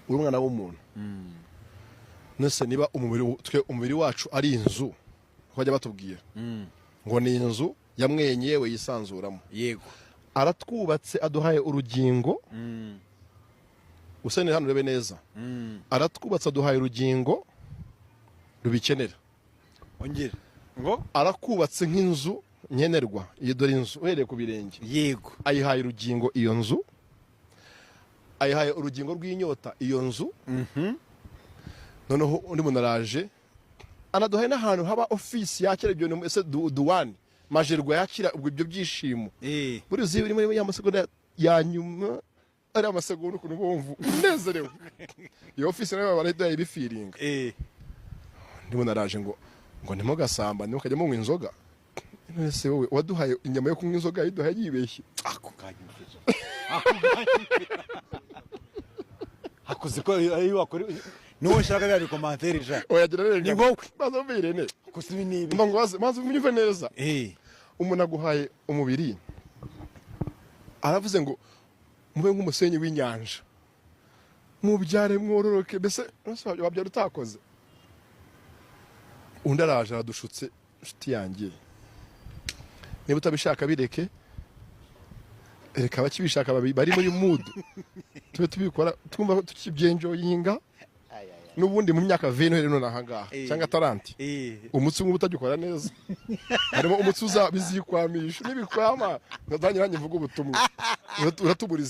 uri umwana w'umuntu nese niba umubiri wacu ari inzu bajya batubwira ngo ni inzu yamwenyewe yisanzuramo yego aratwubatse aduhaye urugingo usene hano rebe neza aratwubatse aduhaye urugingo rubikenera ongera ngo arakubatse nk'inzu nkenerwa iyo dore inzu uhereye ku birenge yego ayihaye urugingo iyo nzu ayihaye urugingo rw'inyota iyo nzu noneho undi muntu araje anaduhaye n'ahantu haba ofisi yakira ibyo ese duwani majerwa yakira ubwo ibyo byishimo buri uzi biri muri ya masegonda ya nyuma ari amasegonda ukuntu bumva unezerewe iyo ofisi nayo barayiduhaye ibifiringa ndi muntu araje ngo ndimo gasamba ndimo kajya munywa inzoga ese wowe waduhaye inyama yo kunywa inzoga yiduhaye yibeshye ako kanyumvije hakoze ko ayo wakore no shaka bya commentaire ja oyagira rero ni wowe bazo mbirene kusibi nibi maze unyumve neza umuntu aguhaye umubiri aravuze ngo mube nk'umusenyi w'inyanja mubyare mwororoke bese wabyara utakoze undi araje aradushutse nshuti yanjye niba utabishaka bireke reka bakibishaka bari muri mood tube tubikora twumva tukibyenjoyinga n'ubundi mu myaka 20 rero nahangaha cyangwa taranti umutsi umwe utagikora neza harimo umutsi uzabizikwamisha nibikwama ndanye mvuga ubutumwa uratuburiza